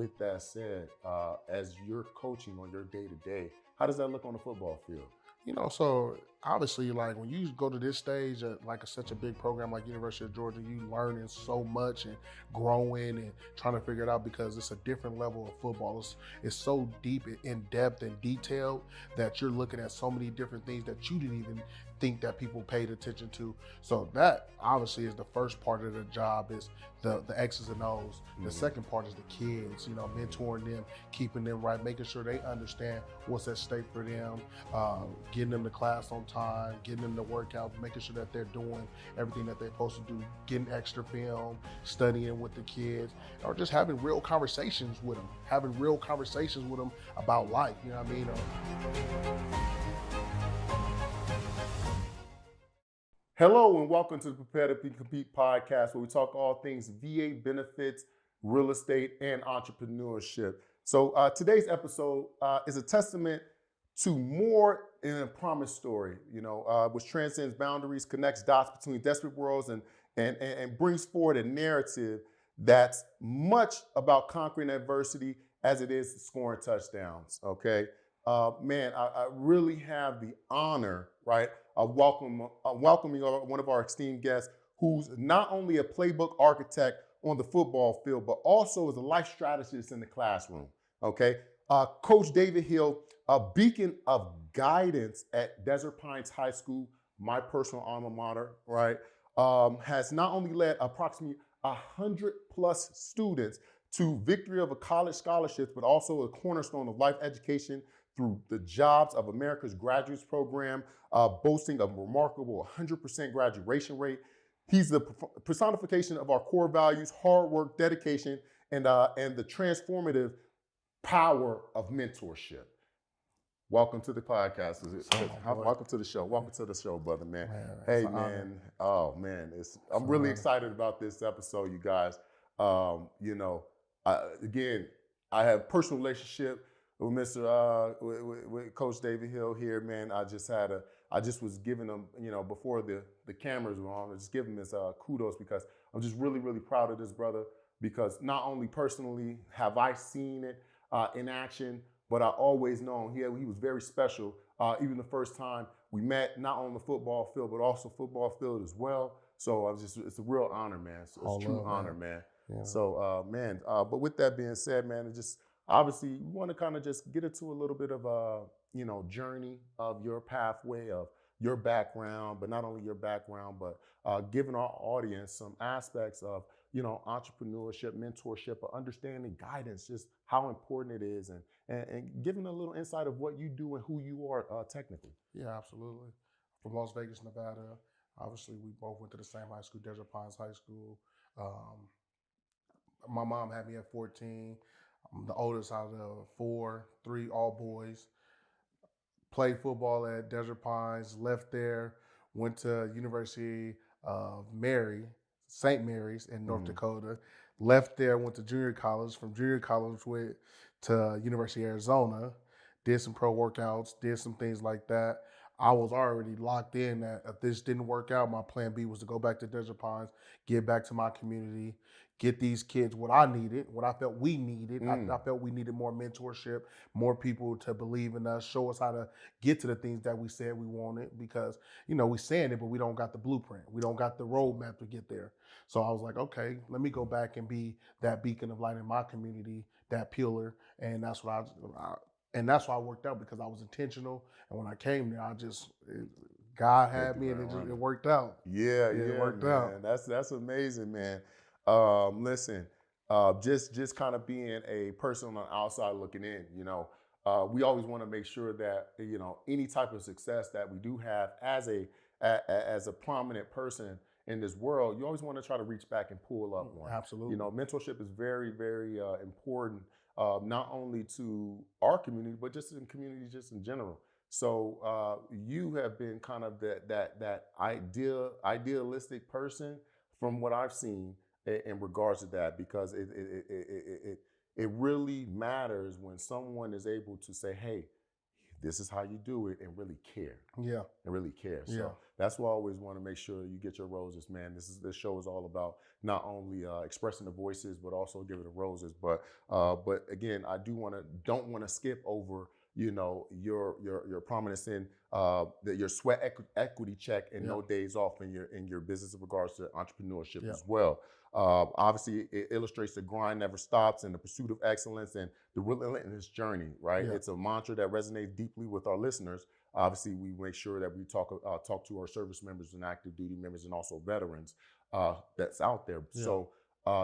with that said, as you're coaching on your day to day, how does that look on the football field? So obviously, like when you go to this stage at like such a big program like University of Georgia, you learning so much and growing and trying to figure it out because it's a different level of football. It's so deep and in depth and detailed that you're looking at so many different things that you didn't even think that people paid attention to. So that obviously is the first part of the job, is the X's and O's. The second part is the kids, mentoring them, keeping them right, making sure they understand what's at stake for them, getting them to class on time, getting them to workouts, making sure that they're doing everything that they're supposed to do, getting extra film, studying with the kids, or just having real conversations with them, about life. You know what I mean? Hello and welcome to the Prepare to Compete podcast, where we talk all things VA benefits, real estate, and entrepreneurship. So today's episode is a testament to more in a promise story, which transcends boundaries, connects dots between desperate worlds, and brings forward a narrative that's much about conquering adversity as it is scoring touchdowns. Okay, I really have the honor, right, of welcoming one of our esteemed guests, who's not only a playbook architect on the football field, but also is a life strategist in the classroom. Okay, Coach David Hill, a beacon of guidance at Desert Pines High School, my personal alma mater, right, has not only led approximately 100+ students to victory of a college scholarships, but also a cornerstone of life education through the Jobs of America's Graduates Program, boasting a remarkable 100% graduation rate. He's the personification of our core values: hard work, dedication, and the transformative power of mentorship. Welcome to the podcast. Welcome to the show. Welcome to the show, brother, man. Hey, man. Oh, man. I'm really excited about this episode, you guys. Again, I have a personal relationship with with Coach David Hill here, man. I just was giving him, before the cameras were on, I was just giving him this kudos, because I'm just really, really proud of this brother, because not only personally have I seen it in action, but I always known he was very special. Even the first time we met, not on the football field, but also football field as well. So it's a real honor, man. It's a true honor, man. Yeah. So, but with that being said, man, it just obviously we want to kind of just get into a little bit of a, journey of your pathway, of your background, but not only your background, but giving our audience some aspects of, entrepreneurship, mentorship, understanding, guidance, just how important it is, and giving a little insight of what you do and who you are technically. Yeah, absolutely. From Las Vegas, Nevada. Obviously, we both went to the same high school, Desert Pines High School. My mom had me at 14. I'm the oldest out of 4, 3 all boys. Played football at Desert Pines, left there, went to University of St. Mary's in North Dakota. Left there, went to junior college. From junior college, went to University of Arizona, did some pro workouts, did some things like that. I was already locked in that if this didn't work out, my plan B was to go back to Desert Pines, get back to my community, get these kids what I needed, what I felt we needed. I felt we needed more mentorship, more people to believe in us, show us how to get to the things that we said we wanted, because, we saying it, but we don't got the blueprint. We don't got the roadmap to get there. So I was like, okay, let me go back and be that beacon of light in my community, that pillar. And that's what that's why I worked out, because I was intentional. And when I came there, God had me, and it worked out. Yeah, it worked out. That's amazing, man. Listen, just kind of being a person on the outside looking in, we always want to make sure that, any type of success that we do have as a prominent person in this world, you always want to try to reach back and pull up one. Absolutely. Mentorship is very, very important, not only to our community, but just in community, just in general. So you have been kind of that idealistic person from what I've seen in regards to that, because it really matters when someone is able to say, hey, this is how you do it, and really care. Yeah. And really care. Yeah. So that's why I always want to make sure you get your roses, man. This show is all about not only expressing the voices, but also giving the roses. But again, I don't want to skip over, you know, your prominence in your sweat equity check and no days off in your business in regards to entrepreneurship as well. Obviously, it illustrates the grind never stops and the pursuit of excellence and the relentless journey, right? It's a mantra that resonates deeply with our listeners. Obviously, we make sure that we talk to our service members and active duty members and also veterans that's out there. So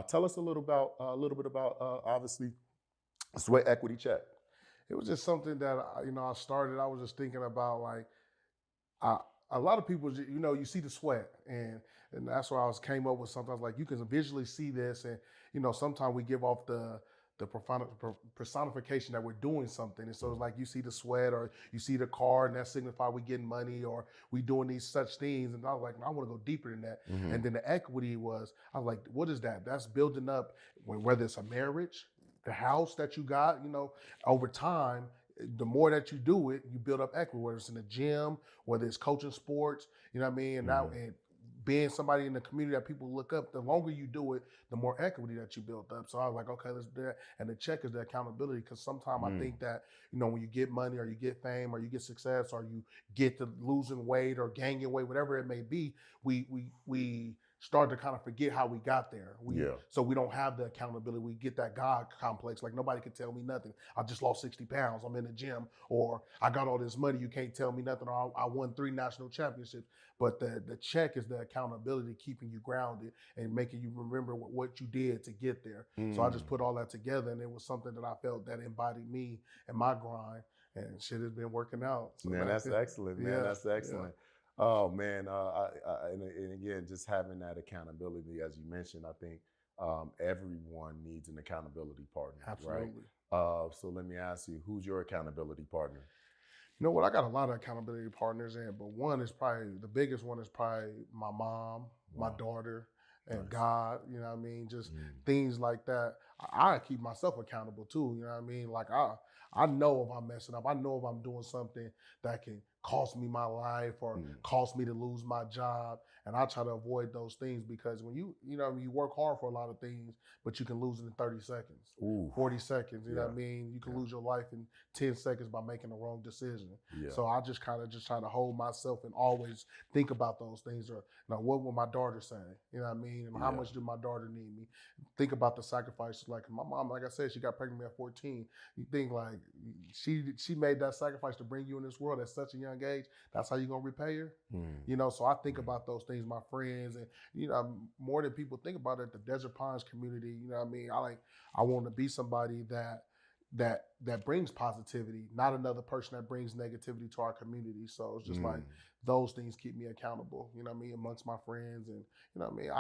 tell us a little bit about obviously sweat equity check. It was just something that I started. I was just thinking about like a lot of people, you see the sweat, and that's why came up with something. I was like, you can visually see this, and sometimes we give off the personification that we're doing something, and so it's like you see the sweat or you see the car, and that signifies we getting money or we doing these such things. And I was like, I want to go deeper than that. Mm-hmm. And then the equity I was like, what is that? That's building up, whether it's a marriage, the house that you got, over time. The more that you do it, you build up equity, whether it's in the gym, whether it's coaching sports, you know what I mean? And, and being somebody in the community that people look up, the longer you do it, the more equity that you build up. So I was like, okay, let's do that. And the check is the accountability, because sometimes I think that, when you get money or you get fame or you get success or you get to losing weight or gaining weight, whatever it may be, we start to kind of forget how we got there. So we don't have the accountability. We get that God complex. Like, nobody can tell me nothing. I just lost 60 pounds. I'm in the gym. Or I got all this money. You can't tell me nothing. Or I won 3 national championships. But the check is the accountability, keeping you grounded and making you remember what you did to get there. So I just put all that together, and it was something that I felt that embodied me and my grind. And shit has been working out. So man, that's excellent, man. That's excellent. Oh man, and again, just having that accountability, as you mentioned, I think everyone needs an accountability partner. Absolutely. Right? So let me ask you, who's your accountability partner? You know what? I got a lot of accountability partners but one is probably, the biggest one is probably my mom, my daughter, and God, you know what I mean? Just things like that. I keep myself accountable too, you know what I mean? Like I know if I'm messing up. I know if I'm doing something that can cost me my life or cost me to lose my job. And I try to avoid those things, because when you work hard for a lot of things, but you can lose it in 30 seconds, 40 seconds, you know what I mean? You can lose your life in 10 seconds by making the wrong decision. So I just kind of try to hold myself and always think about those things. Or, what will my daughter say? You know what I mean? And how much do my daughter need me? Think about the sacrifices. Like my mom, like I said, she got pregnant at 14. You think like she made that sacrifice to bring you in this world at such a young age. That's how you're going to repay her? So I think about those things, my friends, and, more than people think about it, the Desert Pines community, you know what I mean? I want to be somebody that brings positivity, not another person that brings negativity to our community. So it's just like those things keep me accountable, you know what I mean, amongst my friends. And you know what I mean,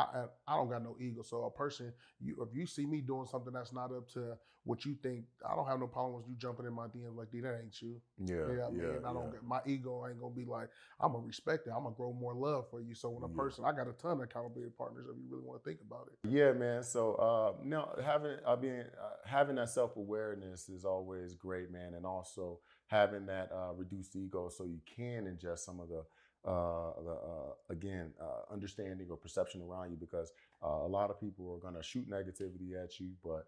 I don't got no ego. So a person, if you see me doing something that's not up to what you think, I don't have no problem with you jumping in my DMs like, D, that ain't you. You know what I mean? I don't get, my ego ain't gonna be like, I'm gonna respect it. I'm gonna grow more love for you. So when a person, I got a ton of accountability partners if you really want to think about it. Yeah, man. So having that self-awareness is always great, man, and also having that reduced ego, so you can ingest some of the understanding or perception around you, because a lot of people are going to shoot negativity at you, but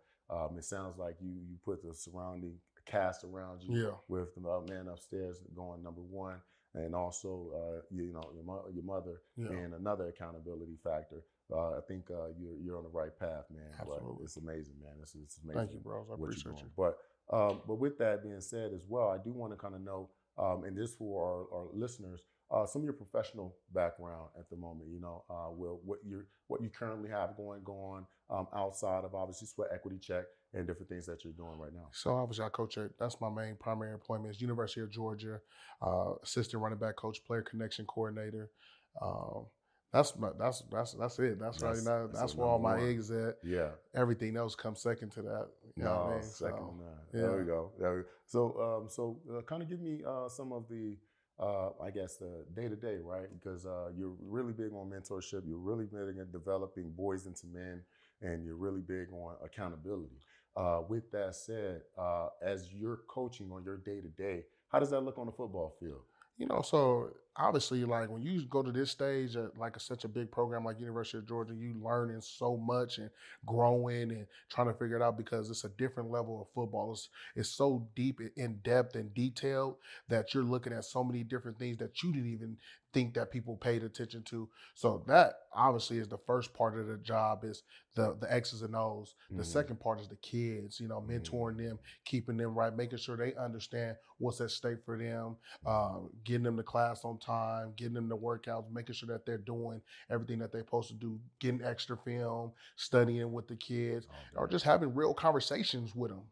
it sounds like you put the surrounding cast around you with the man upstairs going number one, and also your mother being another accountability factor. I think you're on the right path, man. Absolutely. But it's amazing, man. It's amazing. Thank you, bros. I appreciate you. But with that being said as well, I do want to kind of know, and this for our listeners, some of your professional background at the moment. What you currently have going on outside of obviously Sweat Equity Check and different things that you're doing right now. So obviously I coach that's my main primary employment is University of Georgia, assistant running back coach, player connection coordinator. That's it. That's right now. That's where all my eggs at. Yeah. Everything else comes second to that. You know what I mean? Second to that. There we go. So kind of give me some of the I guess the day-to-day, right? Because you're really big on mentorship. You're really big at developing boys into men, and you're really big on accountability. With that said, as you're coaching on your day-to-day, How does that look on the football field? So obviously, like when you go to this stage at like such a big program like University of Georgia, you learning so much and growing and trying to figure it out because it's a different level of football. It's so deep, in depth, and detailed that you're looking at so many different things that you didn't even think that people paid attention to. So that obviously is the first part of the job, is the X's and O's. The Mhm. second part is the kids, mentoring them, keeping them right, making sure they understand what's at stake for them, getting them to class on time, getting them to workouts, making sure that they're doing everything that they're supposed to do, getting extra film, studying with the kids, Oh, or man. just having real conversations with them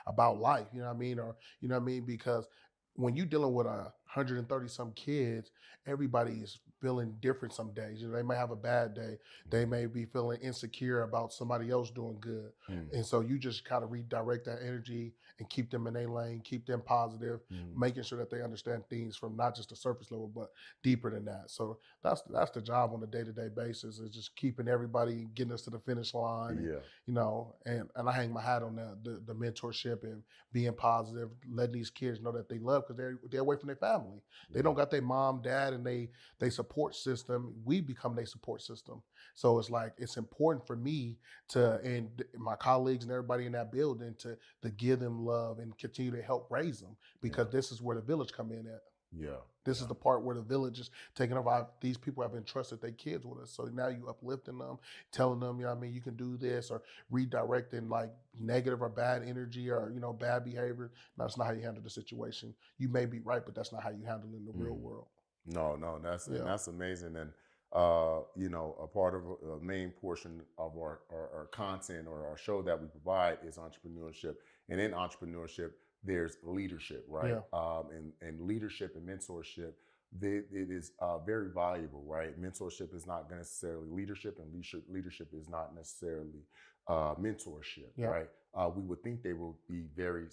about life, you know what I mean? Or, you know what I mean? Because when you're dealing with 130 some kids, everybody is feeling different some days. They may have a bad day. They may be feeling insecure about somebody else doing good. Mm. And so you just kind of redirect that energy and keep them in their lane, keep them positive, Mm. making sure that they understand things from not just the surface level, but deeper than that. So that's the job on a day-to-day basis, is just keeping everybody, getting us to the finish line. And, Yeah. and I hang my hat on the mentorship and being positive, letting these kids know that they love, because they're away from their family. They don't got their mom, dad, and they support system. We become their support system. So it's like it's important for me and my colleagues and everybody in that building to give them love and continue to help raise them, because Yeah. this is where the village come in at. Yeah. This is Yeah. the part where the village is taking over. These people have entrusted their kids with us. So now you uplifting them, telling them, you can do this, or redirecting like negative or bad energy, or, bad behavior. That's not how you handle the situation. You may be right, but that's not how you handle it in the real Mm. world. No, Yeah. that's amazing. And a part of a main portion of our content or our show that we provide is entrepreneurship. And in entrepreneurship, there's leadership, right? Yeah. And leadership and mentorship, it is very valuable, right? Mentorship is not necessarily leadership, and leadership is not necessarily mentorship, Yeah. right? We would think they will be very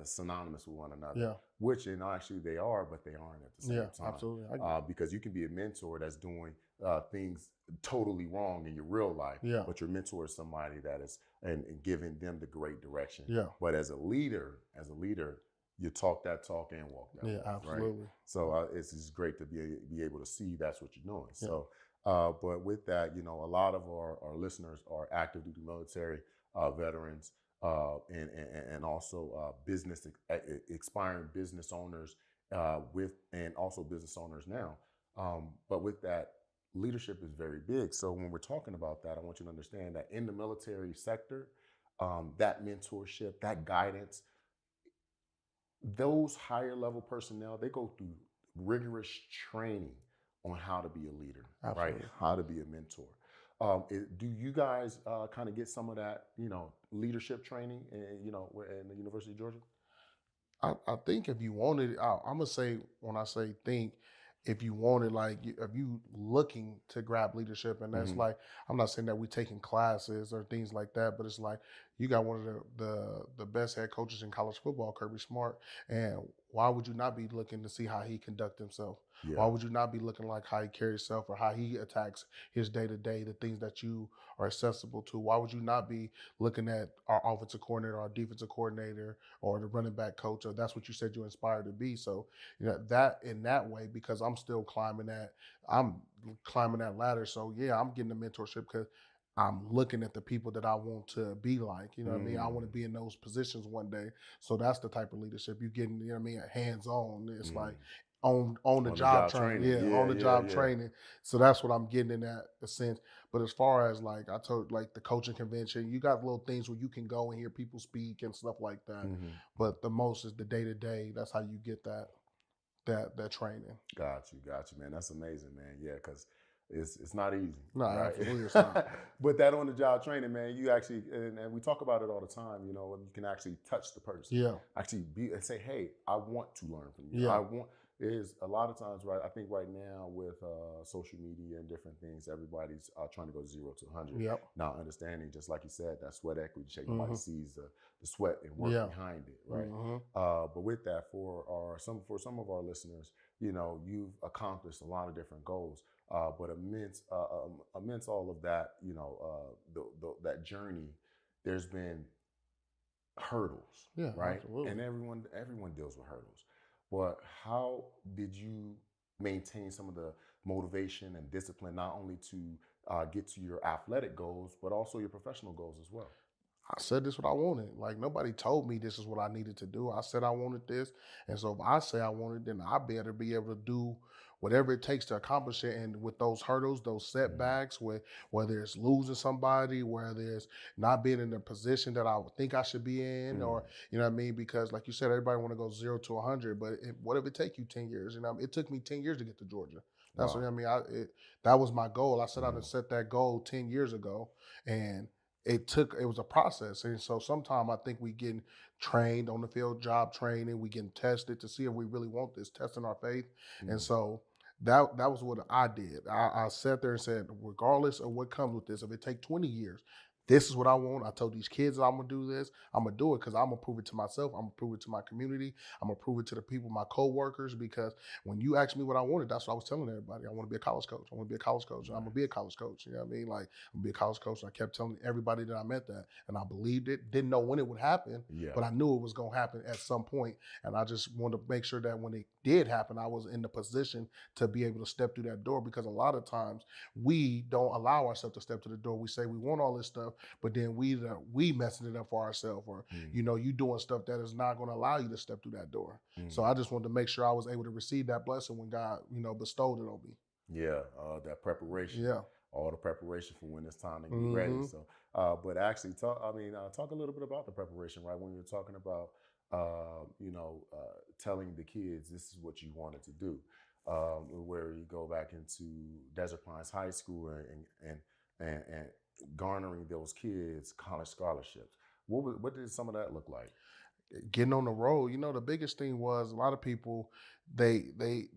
synonymous with one another, Yeah. which actually they are, but they aren't at the same Yeah. time. Absolutely. Because you can be a mentor that's doing things totally wrong in your real life, Yeah. but your mentor is somebody that is and giving them the great direction. Yeah. But as a leader, you talk that talk and walk that Yeah. walk, right? Absolutely. So it's just great to be able to see that's what you're doing. Yeah. So, but with that, a lot of our listeners are active duty military veterans, and also business expiring business owners, and also business owners now. But with that, leadership is very big. So when we're talking about that, I want you to understand that in the military sector, that mentorship, that guidance, those higher level personnel, they go through rigorous training on how to be a leader, right? Absolutely. How to be a mentor. Do you guys kind of get some of that, leadership training, in the University of Georgia? I think if you wanted, I'm gonna say, when I say think, if you wanted, like, if you looking to grab leadership, and that's Hmm. like, I'm not saying that we taking classes or things like that, but it's like you got one of the best head coaches in college football, Kirby Smart, and why would you not be looking to see how he conduct himself? Why Yeah. would you not be looking like how he carries himself, or how he attacks his day to day, the things that you are accessible to? Why would you not be looking at our offensive coordinator, our defensive coordinator, or the running back coach, or that's what you said you're inspired to be? So, that in that way, because I'm climbing that ladder. So yeah, I'm getting the mentorship because I'm looking at the people that I want to be like. You know what I mean? I want to Mm. be in those positions one day. So that's the type of leadership you getting, hands on. It's like Mm. on the On the job job training. training. Yeah, Yeah, on the yeah, job yeah. training. So that's what I'm getting in that sense. But as far as, like I told, like the coaching convention, you got little things where you can go and hear people speak and stuff like that. Hmm. But the most is the day to day. That's how you get that training. Got you, man. That's amazing, man. Yeah, because it's not easy, No, right? absolutely, it's not. But that on the job training, man, you actually, and we talk about it all the time. When you can actually touch the person, Yeah, actually be and say, "Hey, I want to learn from you. yeah, I want." Is a lot of times, right? I think right now with social media and different things, everybody's trying to go 0 to 100. yep, Now, understanding, just like you said, that sweat equity check, nobody hmm, sees the sweat and work yeah, behind it, right? hmm, But with that, for some of our listeners, you've accomplished a lot of different goals, but amidst all of that, that journey, there's been hurdles, Yeah, right? absolutely. And everyone deals with hurdles. But how did you maintain some of the motivation and discipline, not only to get to your athletic goals, but also your professional goals as well? I said this what I wanted. Like nobody told me this is what I needed to do. I said I wanted this. And so if I say I want it, then I better be able to do whatever it takes to accomplish it. And with those hurdles, those Mm, setbacks, whether it's losing somebody, whether it's not being in the position that I would think I should be in, mm, or you know what I mean? Because like you said, everybody want to go 0 to 100, but what if it take you 10 years? You know, it took me 10 years to get to Georgia. That's what wow. I mean. That was my goal. I said I'd Mm, set that goal 10 years ago. And it was a process. And so sometimes I think we getting trained on the field, job training, we getting tested to see if we really want this, testing our faith. And mm, so that was what I did. I sat there and said, regardless of what comes with this, if it take 20 years, this is what I want. I told these kids I'm gonna do this. I'm gonna do it because I'm gonna prove it to myself. I'm gonna prove it to my community. I'm gonna prove it to the people, my co-workers. Because when you asked me what I wanted, that's what I was telling everybody. I want to be a college coach. I want to be a college coach. I'm gonna be a nice. college coach. You know what I mean? Like I'm gonna be a college coach. I kept telling everybody that I met that, and I believed it. Didn't know when it would happen, Yeah. but I knew it was gonna happen at some point. And I just wanted to make sure that when it did happen, I was in the position to be able to step through that door. Because a lot of times we don't allow ourselves to step to the door. We say we want all this stuff, but then we messing it up for ourselves, or Mm, you doing stuff that is not going to allow you to step through that door. So mm. I just wanted to make sure I was able to receive that blessing when God bestowed it on me. Yeah, that preparation, Yeah. all the preparation for when it's time to get ready. Mm-hmm. So, but actually, talk a little bit about the preparation, right? When you're talking about, telling the kids this is what you wanted to do, where you go back into Desert Pines High School and garnering those kids college scholarships. What did some of that look like? Getting on the road, the biggest thing was a lot of people they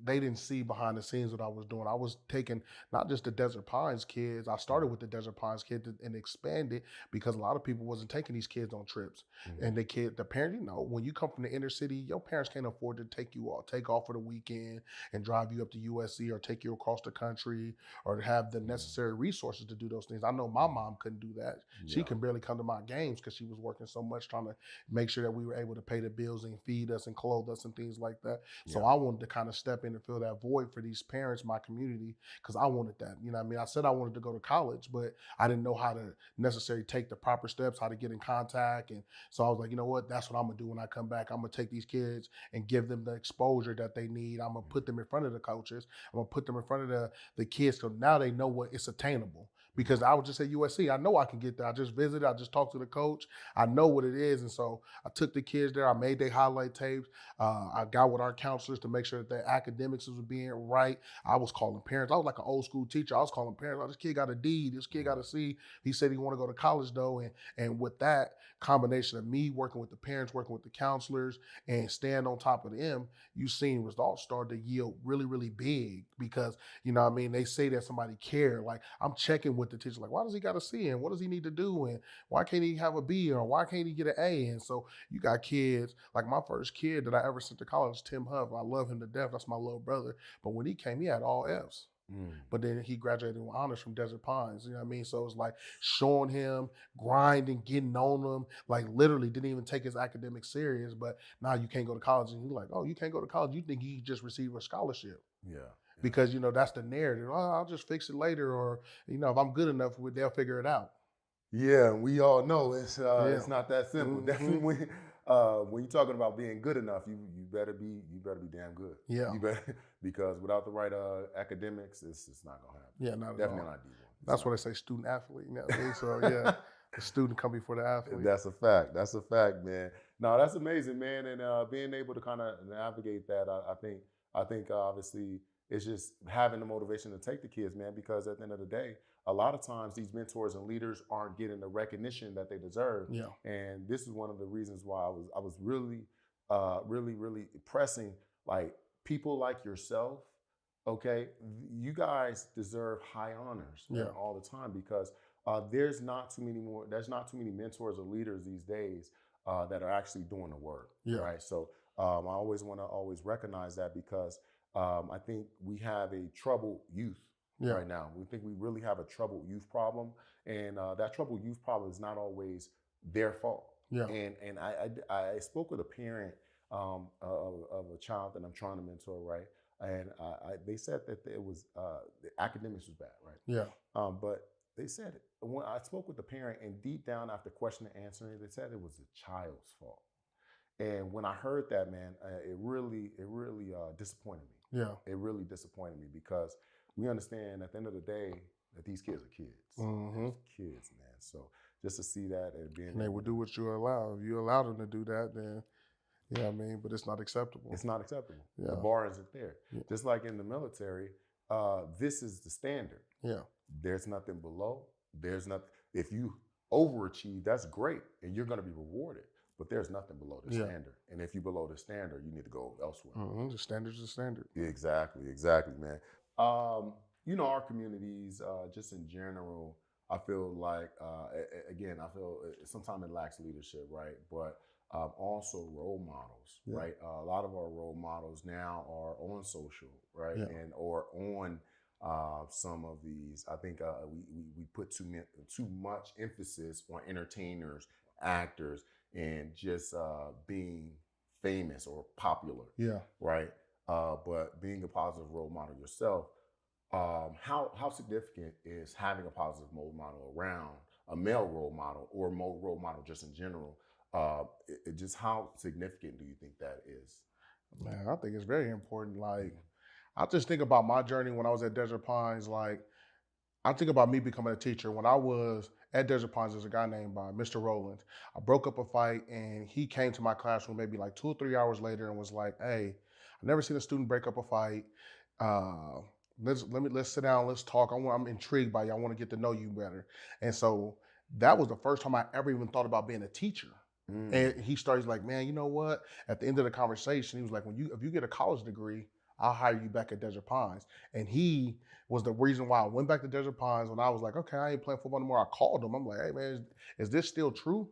didn't see behind the scenes what I was doing. I was taking not just the Desert Pines kids. I started Mm, with the Desert Pines kids and expanded because a lot of people wasn't taking these kids on trips. mm, And the parent, when you come from the inner city, your parents can't afford to take off for the weekend and drive you up to USC or take you across the country or to have the mm, necessary resources to do those things. I know my mm. mom couldn't do that. She Yeah, can barely come to my games because she was working so much trying to make sure that we were able to pay the bills and feed us and clothe us and things like that. So yeah, I wanted to kind of step in and fill that void for these parents, my community, because I wanted that. You know what I mean? I said I wanted to go to college, but I didn't know how to necessarily take the proper steps, how to get in contact. And so I was like, you know what? That's what I'm going to do when I come back. I'm going to take these kids and give them the exposure that they need. I'm going to mm, put them in front of the coaches. I'm going to put them in front of the kids so now they know what it's attainable. Because I was just at USC. I know I can get there. I just visited. I just talked to the coach. I know what it is. And so I took the kids there. I made their highlight tapes. I got with our counselors to make sure that their academics was being right. I was calling parents. I was like an old school teacher. I was calling parents. Oh, this kid got a D. This kid got a mm, C. He said he want to go to college though. And with that combination of me working with the parents, working with the counselors, and staying on top of them, you seen results start to yield really, really big because what I mean, they say that somebody care. Like I'm checking with the teacher, like, why does he got a C and what does he need to do? And why can't he have a B or why can't he get an A? And so you got kids, like my first kid that I ever sent to college, Tim Huff. I love him to death. That's my little brother. But when he came, he had all F's. mm. But then he graduated with honors from Desert Pines. You know what I mean? So it's like showing him, grinding, getting on him, like literally didn't even take his academics serious. But now you can't go to college. And he's like, oh, you can't go to college. You think you just received a scholarship. Yeah, yeah. Because, that's the narrative. Oh, I'll just fix it later. Or, if I'm good enough, they'll figure it out. Yeah, we all know Yeah. it's not that simple. Hmm. Definitely, when you're talking about being good enough, you better be damn good. Yeah. You better because without the right academics, it's not gonna happen. Yeah, not at Definitely all. not D1. It's That's not. what they say, student athlete. You know what I mean? So, yeah, the student come before the athlete. That's a fact. That's a fact, man. No, that's amazing, man. And being able to kind of navigate that, I think obviously it's just having the motivation to take the kids, man. Because at the end of the day, a lot of times these mentors and leaders aren't getting the recognition that they deserve, Yeah. and this is one of the reasons why I was really, really pressing like people like yourself. Okay, you guys deserve high honors, man, Yeah. all the time because there's not too many mentors or leaders these days that are actually doing the work, Yeah. right? So I always want to always recognize that because I think we have a troubled youth Yeah. right now. We think we really have a troubled youth problem, and that troubled youth problem is not always their fault. Yeah. And I spoke with a parent of a child that I'm trying to mentor, right? And they said that it was the academics was bad, right? Yeah. But they said when I spoke with the parent, and deep down after questioning and answering, they said it was the child's fault. And when I heard that, man, it really disappointed me. Yeah. It really disappointed me because we understand at the end of the day that these kids are kids. Mm-hmm. They're kids, man. So just to see that and being And they will do what you allow. If you allow them to do that, then yeah, I mean, but it's not acceptable. it's not acceptable. Yeah. The bar isn't there. Yeah. Just like in the military, this is the standard. Yeah. There's nothing below. There's nothing. If you overachieve, that's great, and you're going to be rewarded. But there's nothing below the standard. And if you're below the standard, you need to go elsewhere. Mm-hmm. The standard's the standard. Exactly, man. You know, our communities, just in general, I feel like, again, I feel sometimes it lacks leadership, right? But also role models, right? A lot of our role models now are on social, right? And or on some of these. I think we put too much emphasis on entertainers, actors, and just being famous or popular, right? But being a positive role model yourself, how significant is having a positive role model around a male role model or role model just in general? Just how significant do you think that is? Man, I think it's very important. Like, I just think about my journey when I was at Desert Pines. Like, I think about me becoming a teacher. When I was at Desert Pines, there's a guy named Mr. Rowland. I broke up a fight, and he came to my classroom maybe like 2 or 3 hours later and was like, "Hey, I've never seen a student break up a fight. Let's sit down, let's talk. I'm intrigued by you. I want to get to know you better." And so that was the first time I ever even thought about being a teacher. And he started like, "Man, you know what?" At the end of the conversation, he was like, if you get a college degree, I'll hire you back at Desert Pines." And he was the reason why I went back to Desert Pines when I was like, okay, I ain't playing football anymore. I called him. I'm like, "Hey man, is this still true?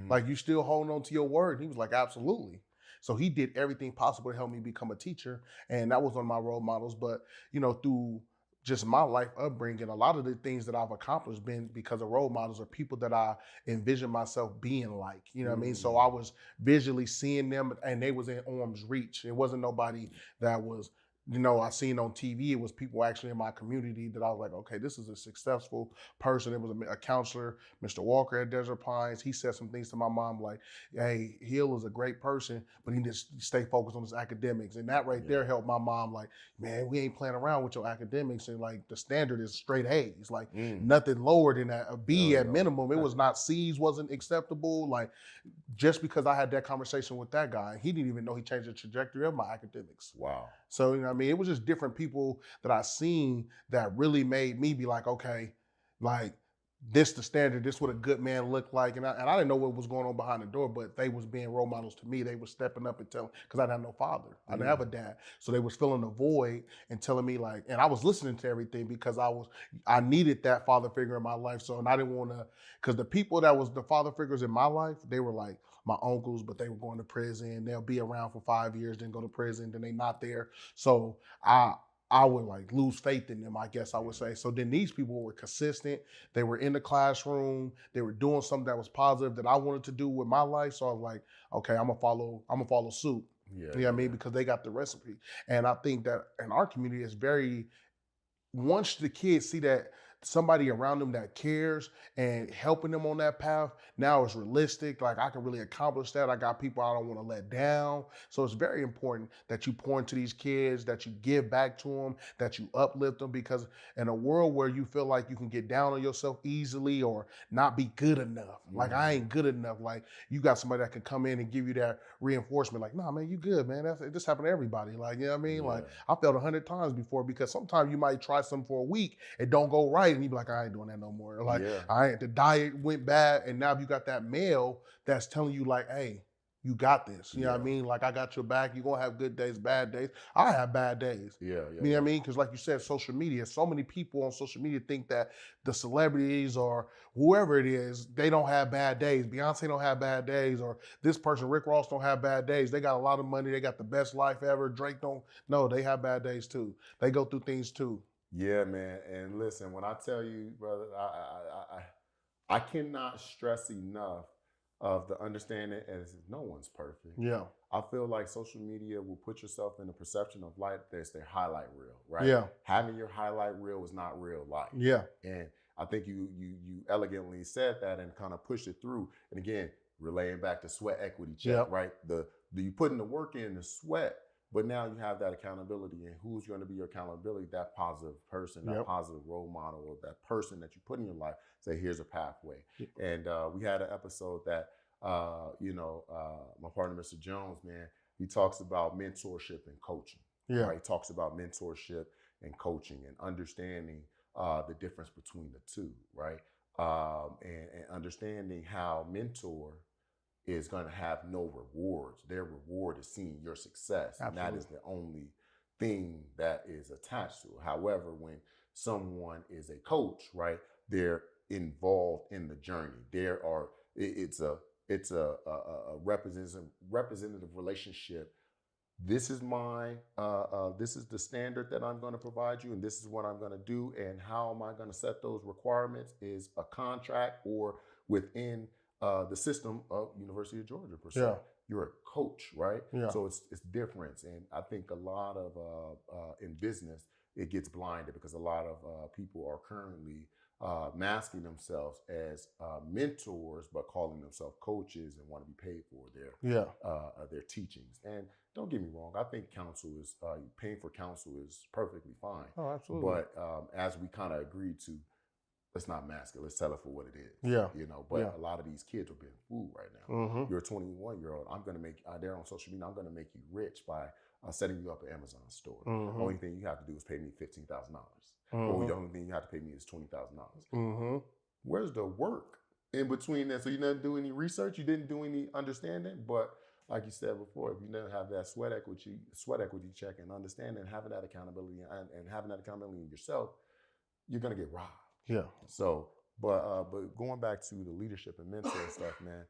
Like, you still holding on to your word?" And he was like, "Absolutely." So he did everything possible to help me become a teacher. And that was one of my role models. But, you know, through just my life upbringing, a lot of the things that I've accomplished been because of role models or people that I envisioned myself being like, you know what I mean? So I was visually seeing them and they was in arm's reach. It wasn't nobody that was, you know, I seen on TV. It was people actually in my community that I was like, okay, this is a successful person. It was a counselor, Mr. Walker at Desert Pines. He said some things to my mom like, "Hey, Hill is a great person, but he just stay focused on his academics." And that right there helped my mom like, "Man, we ain't playing around with your academics." And like, the standard is straight A's, like nothing lower than that. A B at minimum. It was not C's wasn't acceptable. Like, just because I had that conversation with that guy, he didn't even know he changed the trajectory of my academics. Wow. So, you know what I mean? It was just different people that I seen that really made me be like, okay, like, this the standard, this what a good man looked like. And I didn't know what was going on behind the door, but they was being role models to me. They was stepping up and telling, because I didn't have no father. I didn't have a dad. So they was filling the void and telling me like, and I was listening to everything because I needed that father figure in my life. So, and I didn't want to, because the people that was the father figures in my life, they were like my uncles, but they were going to prison. They'll be around for 5 years, then go to prison, then they not there. So I would like lose faith in them, I guess I would say. So then these people were consistent. They were in the classroom. They were doing something that was positive that I wanted to do with my life. So I was like, okay, I'm gonna follow suit. You know what I mean? Because they got the recipe. And I think that in our community it's very, once the kids see that somebody around them that cares and helping them on that path, now it's realistic. Like, I can really accomplish that. I got people I don't want to let down. So it's very important that you pour into these kids, that you give back to them, that you uplift them, because in a world where you feel like you can get down on yourself easily or not be good enough, like I ain't good enough, like you got somebody that can come in and give you that reinforcement, like, "Nah, man, you good, man. This happened to everybody." Like, you know what I mean? Like, I failed 100 times before, because sometimes you might try something for a week, it don't go right, and you be like, "I ain't doing that no more." Like, the diet went bad, and now you got that male that's telling you like, "Hey, you got this." You know what I mean? Like, I got your back. You're gonna have good days, bad days. I have bad days. You know what I mean? Because like you said, social media, so many people on social media think that the celebrities or whoever it is, they don't have bad days. Beyonce don't have bad days, or this person, Rick Ross, don't have bad days. They got a lot of money. They got the best life ever. Drake don't. No, they have bad days too. They go through things too. Yeah, man. And listen, when I tell you, brother, I cannot stress enough of the understanding as no one's perfect. Yeah. I feel like social media will put yourself in a perception of life that's their highlight reel, right? Yeah. Having your highlight reel is not real life. Yeah. And I think you elegantly said that and kind of pushed it through. And again, relaying back to sweat equity check, Yep. right? The you putting the work in, the sweat, but now you have that accountability, and who's going to be your accountability? That positive person, that Yep. positive role model, or that person that you put in your life. Say, here's a pathway. Yep. And we had an episode that my partner, Mr. Jones, man, he talks about mentorship and coaching. Yeah. Right? He talks about mentorship and coaching and understanding the difference between the two, right? And understanding how mentor is going to have no rewards. Their reward is seeing your success. Absolutely. And that is the only thing that is attached to it. However, when someone is a coach, right, they're involved in the journey. It's a representative relationship. This is this is the standard that I'm going to provide you, and this is what I'm going to do. And how am I going to set those requirements is a contract or within the system of University of Georgia, per se. Yeah. You're a coach, right? Yeah. So it's different. And I think a lot of, in business, it gets blinded because a lot of people are currently masking themselves as mentors, but calling themselves coaches and want to be paid for their teachings. And don't get me wrong, I think counsel is paying for counsel is perfectly fine. Oh, absolutely. But as we kind of agreed to, let's not mask it. Let's tell it for what it is. Yeah. But a lot of these kids are being fooled right now. Mm-hmm. You're a 21-year-old. I'm going to make, they're on social media, I'm going to make you rich by setting you up an Amazon store. Mm-hmm. The only thing you have to do is pay me $15,000. Mm-hmm. Or the only thing you have to pay me is $20,000. Mm-hmm. Where's the work in between that? So you didn't do any research, you didn't do any understanding, but like you said before, if you don't have that sweat equity check and understanding, having that accountability and having that accountability in yourself, you're going to get robbed. Yeah. So, but going back to the leadership and mentor stuff, man,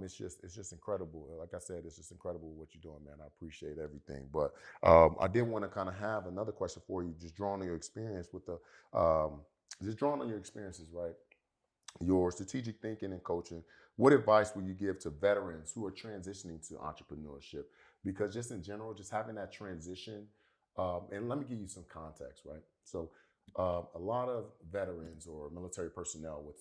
it's just incredible. Like I said, it's just incredible what you're doing, man. I appreciate everything. But I did want to kind of have another question for you, just drawing on your experience with just drawing on your experiences, right? Your strategic thinking and coaching. What advice would you give to veterans who are transitioning to entrepreneurship? Because just in general, just having that transition, and let me give you some context, right? So a lot of veterans or military personnel,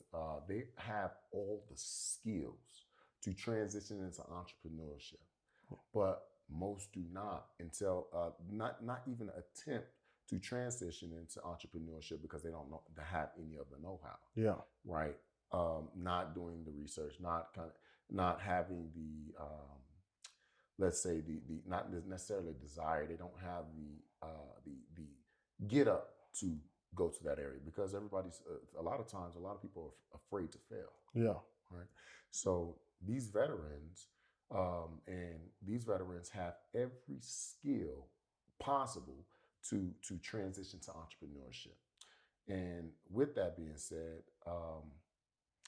they have all the skills to transition into entrepreneurship, but most do not until not even attempt to transition into entrepreneurship because they don't have any of the know-how. Yeah. Right. Not doing the research, not having the let's say the not necessarily desire. They don't have the get up to go to that area because everybody's a lot of times a lot of people are afraid to fail. Yeah. Right. So these veterans have every skill possible to transition to entrepreneurship. And with that being said,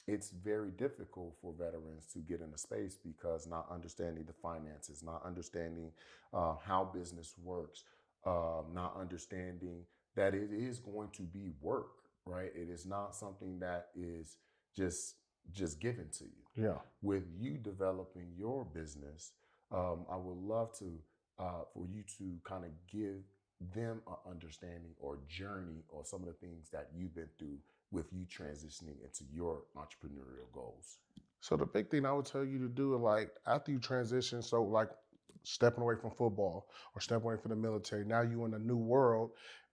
it's very difficult for veterans to get into space because not understanding the finances, not understanding how business works, not understanding that it is going to be work, right? It is not something that is just given to you. Yeah. With you developing your business, I would love to for you to kind of give them an understanding or journey or some of the things that you've been through with you transitioning into your entrepreneurial goals. So the big thing I would tell you to do, like after you transition, so like stepping away from football or stepping away from the military, now you in a new world.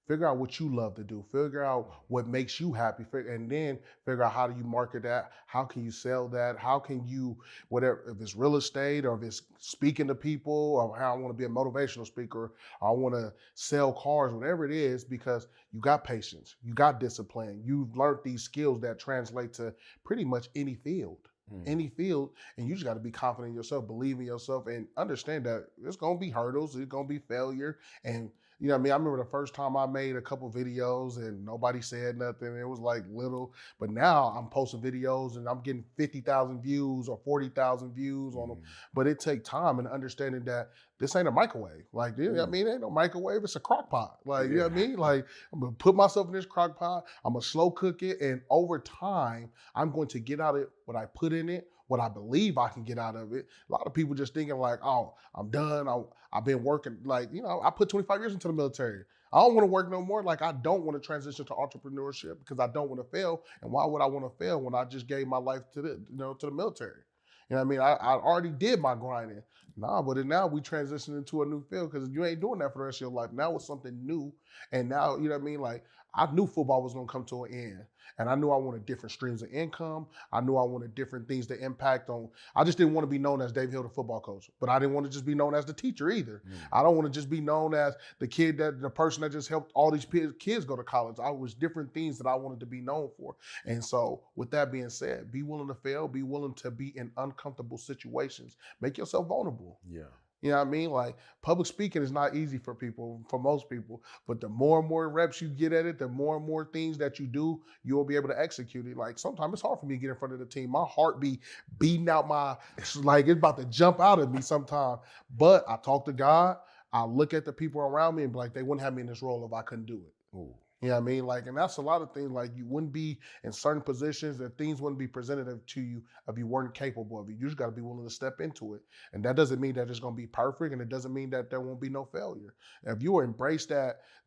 Figure out what you love to do. Figure out what makes you happy. And then figure out how do you market that? How can you sell that? How can you, whatever, if it's real estate or if it's speaking to people or how I want to be a motivational speaker, or I want to sell cars, whatever it is, because you got patience, you got discipline, you've learned these skills that translate to pretty much any field. Any field, and you just got to be confident in yourself, believe in yourself, and understand that there's going to be hurdles, there's going to be failure, and you know what I mean? I remember the first time I made a couple videos and nobody said nothing. It was like little, but now I'm posting videos and I'm getting 50,000 views or 40,000 views on them. But it takes time and understanding that this ain't a microwave. Like, you know what I mean? It ain't no microwave. It's a crock pot. Like, you know what I Yeah. mean? Like, I'm going to put myself in this crock pot. I'm going to slow cook it. And over time, I'm going to get out of it what I put in it, what I believe I can get out of it. A lot of people just thinking like, oh, I'm done. I've been working. Like, you know, I put 25 years into the military. I don't want to work no more. Like, I don't want to transition to entrepreneurship because I don't want to fail. And why would I want to fail when I just gave my life to the military? You know what I mean? I already did my grinding. Nah, but now we transition into a new field because you ain't doing that for the rest of your life. Now it's something new. And now, you know what I mean? Like, I knew football was going to come to an end. And I knew I wanted different streams of income. I knew I wanted different things to impact on. I just didn't want to be known as Dave Hill, the football coach. But I didn't want to just be known as the teacher either. I don't want to just be known as the person that just helped all these kids go to college. I was different things that I wanted to be known for. And so with that being said, be willing to fail, be willing to be in uncomfortable situations. Make yourself vulnerable. Yeah. You know what I mean? Like, public speaking is not easy for people, for most people, but the more and more reps you get at it, the more and more things that you do, you'll be able to execute it. Like, sometimes it's hard for me to get in front of the team. My heart be beating out it's like it's about to jump out of me sometimes. But I talk to God, I look at the people around me and be like, they wouldn't have me in this role if I couldn't do it. Ooh. You know what I mean? Like, and that's a lot of things. Like, you wouldn't be in certain positions, that things wouldn't be presented to you if you weren't capable of it. You just got to be willing to step into it. And that doesn't mean that it's going to be perfect, and it doesn't mean that there won't be no failure. If you embrace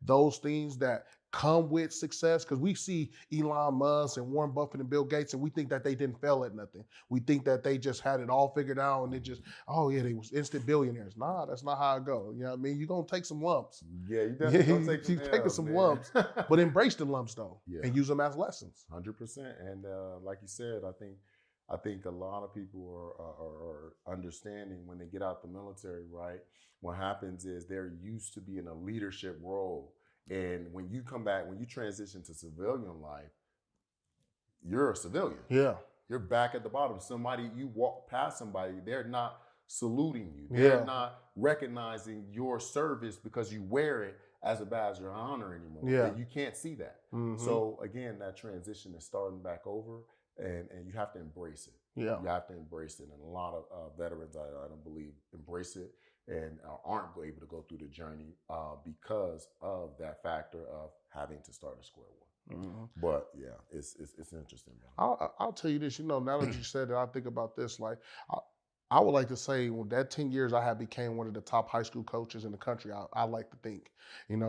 those things that come with success, because we see Elon Musk and Warren Buffett and Bill Gates, and we think that they didn't fail at nothing. We think that they just had it all figured out, and they was instant billionaires. Nah, that's not how it goes. You know what I mean? You're going to take some lumps. Yeah, you definitely gonna take You some taking L's, some man. lumps, but embrace the lumps though, Yeah. and use them as lessons. 100%. And like you said, I think a lot of people are understanding when they get out the military, right? What happens is they're used to being a leadership role. And when you come back, when you transition to civilian life, you're a civilian. Yeah, You're back at the bottom. You walk past somebody, they're not saluting you. They're Yeah. not recognizing your service because you wear it as a badge of honor anymore. Yeah. You can't see that. Mhm. So again, that transition is starting back over, and you have to embrace it. Yeah. You have to embrace it. And a lot of veterans, I don't believe, embrace it and aren't able to go through the journey because of that factor of having to start at square one. Mhm. But yeah, it's interesting, man. I'll tell you this. Now that you said that, I think about this. Like, I would like to say, well, that 10 years I had became one of the top high school coaches in the country. I like to think, and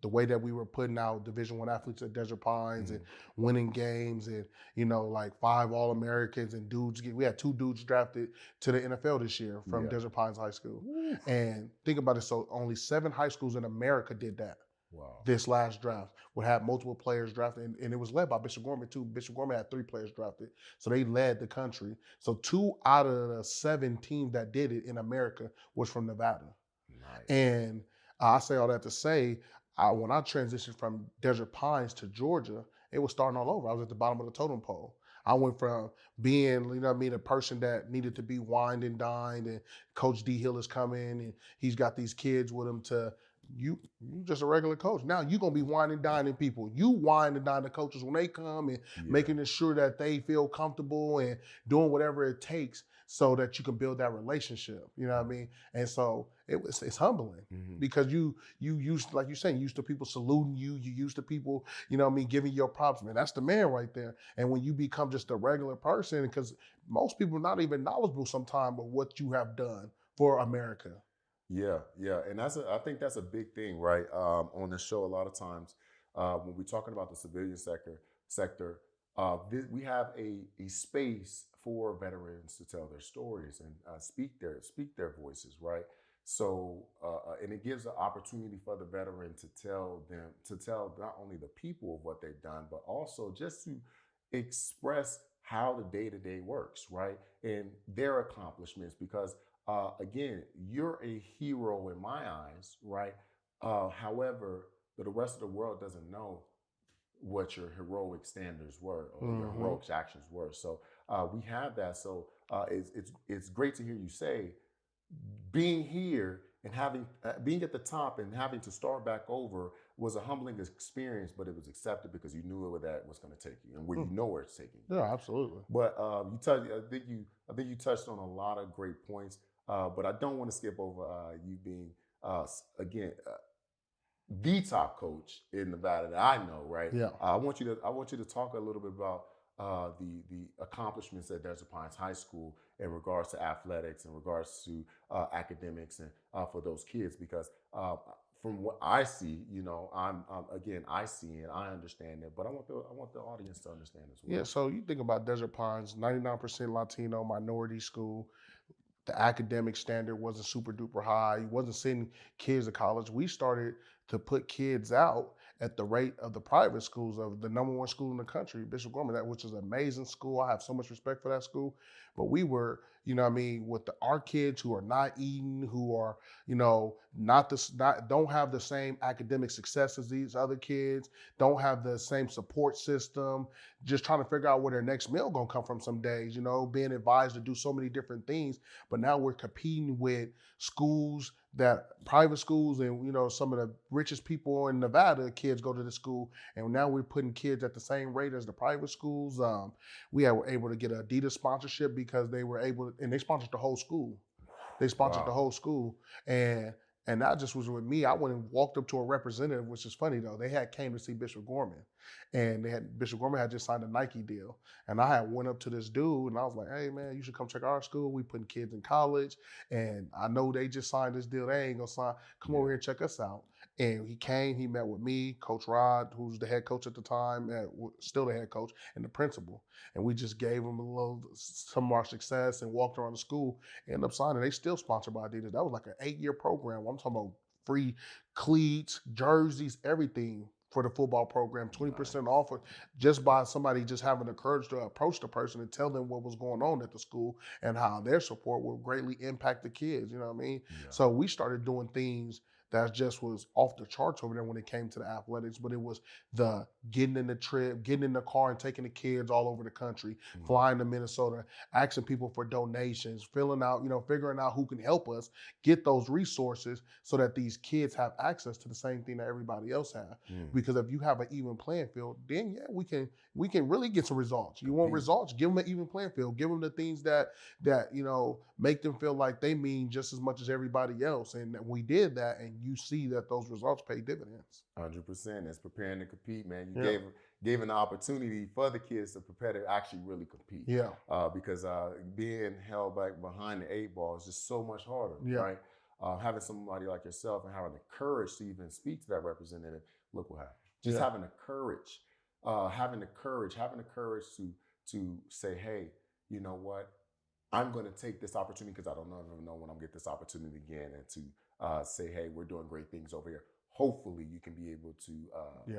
the way that we were putting out Division I athletes at Desert Pines and winning games, and like 5 All-Americans and we had 2 dudes drafted to the NFL this year from Yeah. Desert Pines High School. And think about it. So only 7 high schools in America did that. Wow. This last draft would have multiple players drafted, and it was led by Bishop Gorman too. Bishop Gorman had 3 players drafted, so they led the country. So 2 out of the 7 teams that did it in America was from Nevada. Nice. And I say all that to say, when I transitioned from Desert Pines to Georgia, it was starting all over. I was at the bottom of the totem pole. I went from being, a person that needed to be wined and dined, and Coach D Hill is coming, and he's got these kids with him, to you just a regular coach. Now you're going to be wine and dining people. You wine and dine the coaches when they come, and making sure that they feel comfortable and doing whatever it takes so that you can build that relationship. You know what I mean? And so it's humbling because you used, like you saying, used to people saluting you. You used to people, giving you your props. Man, that's the man right there. And when you become just a regular person, because most people are not even knowledgeable sometimes of what you have done for America. Yeah, and I think that's a big thing, right? On the show, a lot of times when we're talking about the civilian sector, we have a space for veterans to tell their stories and speak their voices, right? So, and it gives an opportunity for the veteran to tell not only the people of what they've done, but also just to express how the day-to-day works, right? And their accomplishments, because again, you're a hero in my eyes, right? However, the rest of the world doesn't know what your heroic standards were or your heroic actions were. So we have that. So it's great to hear you say being here and being at the top and having to start back over was a humbling experience, but it was accepted because you knew where that was going to take you and where you know where it's taking you. Yeah, absolutely. But I think you touched on a lot of great points. But I don't want to skip over you being, again, the top coach in Nevada that I know, right? Yeah. I want you to talk a little bit about the accomplishments at Desert Pines High School in regards to athletics, in regards to academics, and for those kids, because from what I see, again, I see it, I understand it, but I want the audience to understand as well. Yeah, so you think about Desert Pines, 99% Latino minority school. The academic standard wasn't super duper high. You wasn't sending kids to college. We started to put kids out at the rate of the private schools of the number one school in the country, Bishop Gorman, which is an amazing school. I have so much respect for that school. But we were, with our kids who are not eating, who are, don't have the same academic success as these other kids, don't have the same support system, just trying to figure out where their next meal gonna come from some days, being advised to do so many different things. But now we're competing with schools private schools, and some of the richest people in Nevada kids go to the school, and now we're putting kids at the same rate as the private schools. We were able to get an Adidas sponsorship because they were able, and they sponsored the whole school. They sponsored the whole school, and that just was with me. I went and walked up to a representative, which is funny though. They had came to see Bishop Gorman, and Bishop Gorman had just signed a Nike deal, and I had went up to this dude and I was like, "Hey man, you should come check out our school. We putting kids in college, and I know they just signed this deal. They ain't gonna sign. Come over here and check us out." And he came. He met with me, Coach Rod, who's the head coach at the time, still the head coach, and the principal. And we just gave him some of our success and walked around the school. Ended up signing. They still sponsored by Adidas. That was like an 8-year program. I'm talking about free cleats, jerseys, everything for the football program, 20% off just by somebody just having the courage to approach the person and tell them what was going on at the school and how their support will greatly impact the kids. You know what I mean? Yeah. So we started doing things that just was off the charts over there when it came to the athletics, but it was the getting in the trip, getting in the car and taking the kids all over the country, flying to Minnesota, asking people for donations, figuring out who can help us get those resources so that these kids have access to the same thing that everybody else has. Because if you have an even playing field, then we can really get some results. You want results? Give them an even playing field. Give them the things that make them feel like they mean just as much as everybody else. And we did that, and you see that those results pay dividends. 100%. It's preparing to compete, man. You gave an opportunity for the kids to prepare to actually really compete. Yeah. Because being held back behind the 8 ball is just so much harder, right? Having somebody like yourself and having the courage to even speak to that representative, look what happened. Just having the courage, to say, hey, you know what? I'm going to take this opportunity because I don't know when I'm going to get this opportunity again, and to say, hey, we're doing great things over here. Hopefully you can be able to,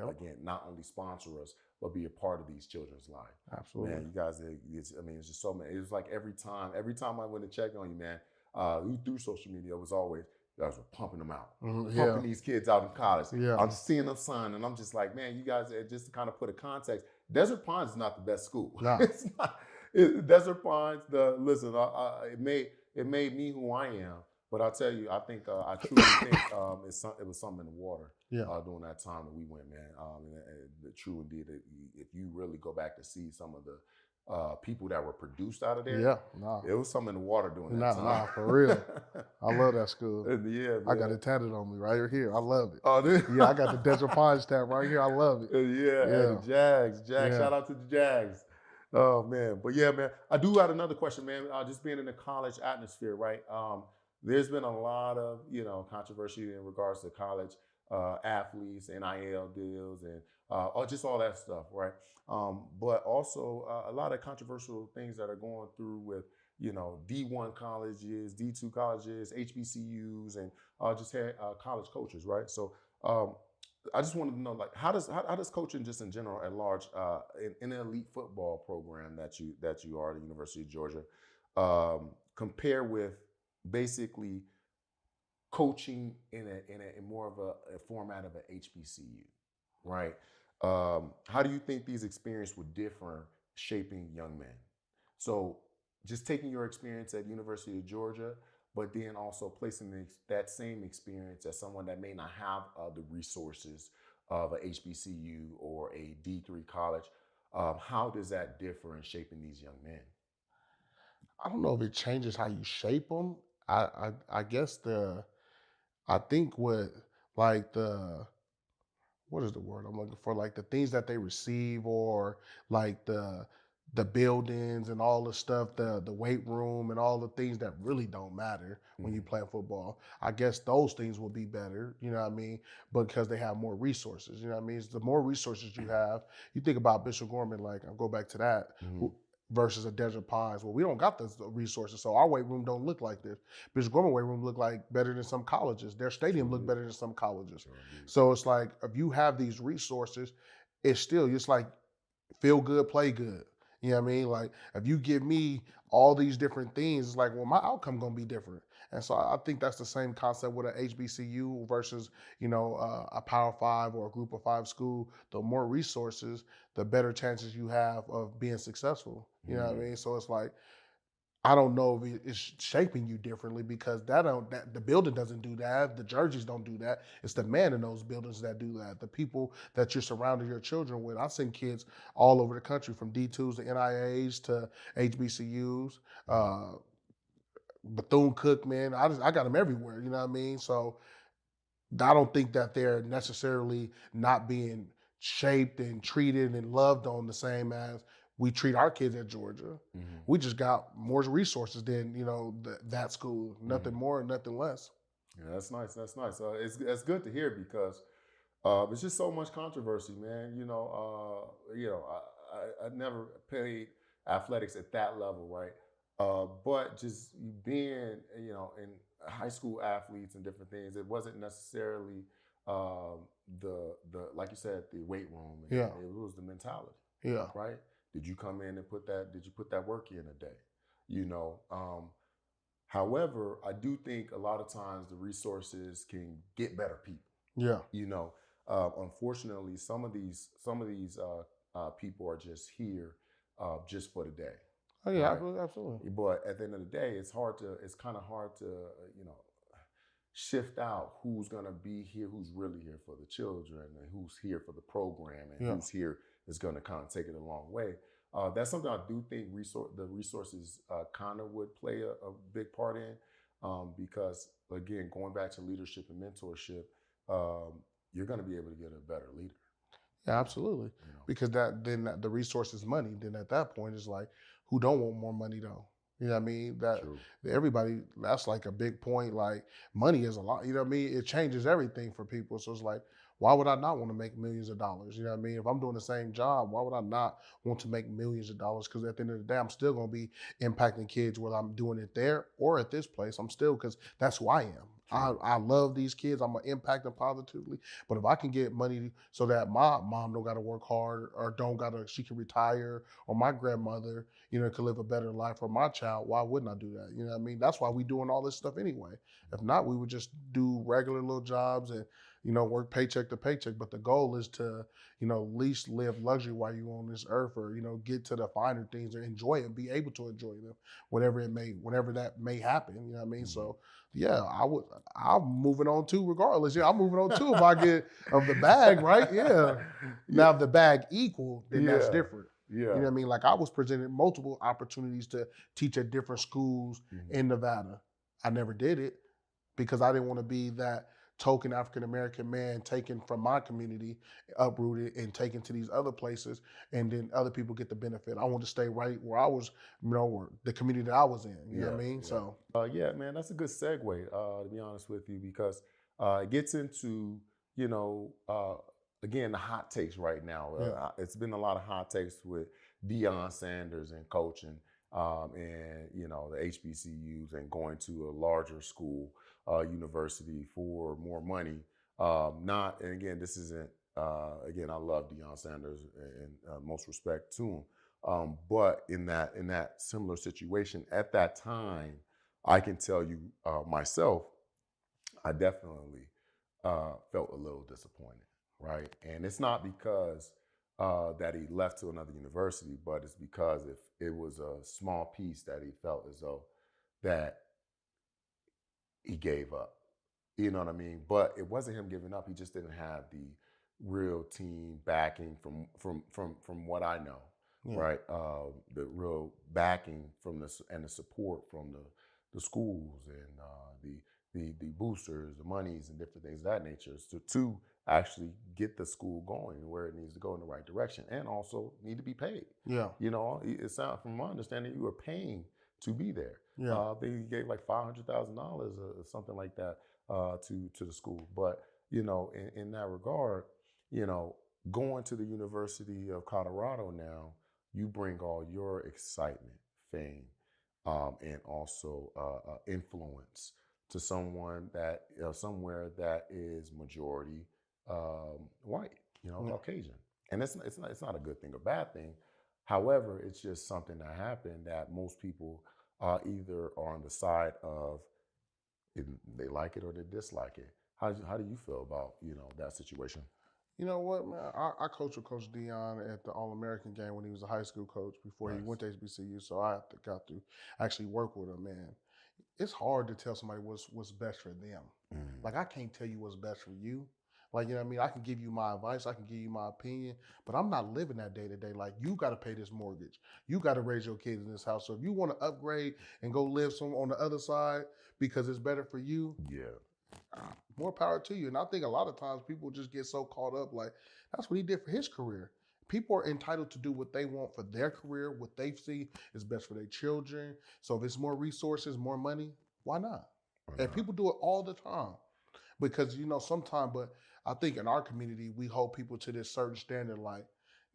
again, not only sponsor us, but be a part of these children's lives. Absolutely. Man, you guys, it's just so many. It was like every time I went to check on you, man, through social media, it was always, you guys were pumping them out, pumping these kids out in college. I'm just seeing them sign, and I'm just like, man, you guys, just to kind of put a context, Desert Pines is not the best school. No. It's not. Desert Pines, it made me who I am. But I'll tell you, I think I truly think it was something in the water during that time that we went, man. And true indeed, if you really go back to see some of the people that were produced out of there, it was something in the water during that time. Nah, for real. I love that school. Yeah, man. I got it tatted on me right here. I love it. Oh, I got the Desert Pines tab right here. I love it. The Jags. Shout out to the Jags. Oh man, but yeah, man. I do have another question, man. Just being in the college atmosphere, right? There's been a lot of controversy in regards to college athletes, NIL deals, and just all that stuff, right? But also a lot of controversial things that are going through with D1 colleges, D2 colleges, HBCUs, and just college coaches, right? So I just wanted to know, like, how does coaching just in general at large in an elite football program that you are at the University of Georgia compare with basically coaching in more of a format of an HBCU, right? How do you think these experiences would differ shaping young men? So just taking your experience at University of Georgia, but then also placing that same experience as someone that may not have the resources of a HBCU or a D3 college, how does that differ in shaping these young men? I don't know if it changes how you shape them. I guess I think what like what is the word I'm looking for? Like the things that they receive, or like the buildings and all the stuff, the weight room and all the things that really don't matter when you Mhm. play football. I guess those things will be better, you know what I mean? Because they have more resources, you know what I mean? The more resources you have, you think about Bishop Gorman, like I'll go back to that, Mhm. versus a Desert Pines. Well, we don't got the resources, so our weight room don't look like this. Bishop Gorman weight room look like better than some colleges. Their stadium Sure look do. better than some colleges. Sure do. So it's like if you have these resources, it's still just like feel good, play good. You know what I mean? Like if you give me all these different things, it's like, well, my outcome gonna be different. And so I think that's the same concept with a HBCU versus, a Power Five or a Group of Five school. The more resources, the better chances you have of being successful. You know what I Mhm. mean? So it's like I don't know if it's shaping you differently because that the building doesn't do that. The jerseys don't do that. It's the man in those buildings that do that. The people that you're surrounding your children with. I've seen kids all over the country from D2s to NIAs to HBCUs, Mhm. Bethune Cookman. I got them everywhere. You know what I mean? So I don't think that they're necessarily not being shaped and treated and loved on the same as we treat our kids at Georgia. Mhm. We just got more resources than that school. Nothing Mhm. more, nothing less. Yeah, that's nice. That's nice. It's good to hear because there's just so much controversy, man. I never played athletics at that level, right? But just being, in high school athletes and different things, it wasn't necessarily the like you said, the weight room. Yeah, It was the mentality, yeah, right? Did you come in and put that? Did you put that work in a day? You know. However, I do think a lot of times the resources can get better people. yeah. You know, unfortunately, some of these people are just here just for the day, Oh yeah, right? absolutely, absolutely. But at the end of the day, it's kind of hard to, shift out who's going to be here, who's really here for the children, and who's here for the program, and Yeah, who's here is going to kind of take it a long way. That's something I do think the resources kind of would play a big part in, because again, going back to leadership and mentorship, you're going to be able to get a better leader. yeah, absolutely. You know, Because the resource is money. Then at that point, it's like, who don't want more money though? You know what I mean? true. Everybody, that's like a big point. Like money is a lot. You know what I mean? It changes everything for people. So it's like, why would I not want to make millions of dollars? You know what I mean? If I'm doing the same job, why would I not want to make millions of dollars? Because at the end of the day, I'm still going to be impacting kids, whether I'm doing it there or at this place. I'm still, because that's who I am. True. I love these kids. I'm gonna impact them positively. But if I can get money so that my mom don't got to work hard, or don't got to, she can retire, or my grandmother, can live a better life for my child, why wouldn't I do that? You know what I mean? That's why we doing all this stuff anyway. If not, we would just do regular little jobs and, work paycheck to paycheck. But the goal is to, at least live luxury while you're on this earth, or, get to the finer things or enjoy it, be able to enjoy them, whenever that may happen. You know what I mean? Hmm. So yeah, I'm moving on too, regardless. Yeah, I'm moving on too if I get of the bag, right? Yeah. Yeah. Now, if the bag equal, then that's Yeah. different. You Yeah. know what I mean? Like I was presented multiple opportunities to teach at different schools Mhm. in Nevada. I never did it because I didn't want to be that token African American man taken from my community, uprooted and taken to these other places, and then other people get the benefit. I want to stay right where I was, or the community that I was in. You know what Yeah. I mean? Yeah. So Yeah, man, that's a good segue, to be honest with you, because it gets into, you know, uh, again, the hot takes right now. yeah, It's been a lot of hot takes with Deion Sanders and coaching, and, the HBCUs and going to a larger school, university for more money. And again, this isn't, again, I love Deion Sanders and most respect to him. But in that similar situation at that time, I can tell you myself, I definitely felt a little disappointed, right? And it's not because that he left to another university, but it's because if it was a small piece that he felt as though that he gave up. You know what I mean? But it wasn't him giving up. He just didn't have the real team backing from what I know, yeah, right? The real backing from and the support from the schools and the boosters, the monies, and different things of that nature to actually get the school going where it needs to go in the right direction, and also need to be paid. Yeah. You know, it sounds from my understanding you were paying to be there. Yeah. They gave like $500,000 or something like that to the school. But you know, in that regard, you know, going to the University of Colorado now, you bring all your excitement, fame, and also influence to someone that somewhere that is majority white, you know, Yeah. Caucasian, and it's not a good thing or bad thing. However, it's just something that happened that most people either are on the side of they like it or they dislike it. How do you feel about that situation? You know what, man? I coached with Coach Dion at the All American game when he was a high school coach before he Nice. went to HBCU. So got to actually work with him, man. It's hard to tell somebody what's best for them. Mm. Like I can't tell you what's best for you. Like, you know what I mean? I can give you my advice, I can give you my opinion, but I'm not living that day to day. Like, you got to pay this mortgage. You got to raise your kids in this house. So if you want to upgrade and go live some on the other side because it's better for you, Yeah. more power to you. And I think a lot of times people just get so caught up, like, that's what he did for his career. People are entitled to do what they want for their career, what they see is best for their children. So if it's more resources, more money, why not? Or And not. people do it all the time because, sometimes, but I think in our community, we hold people to this certain standard, like,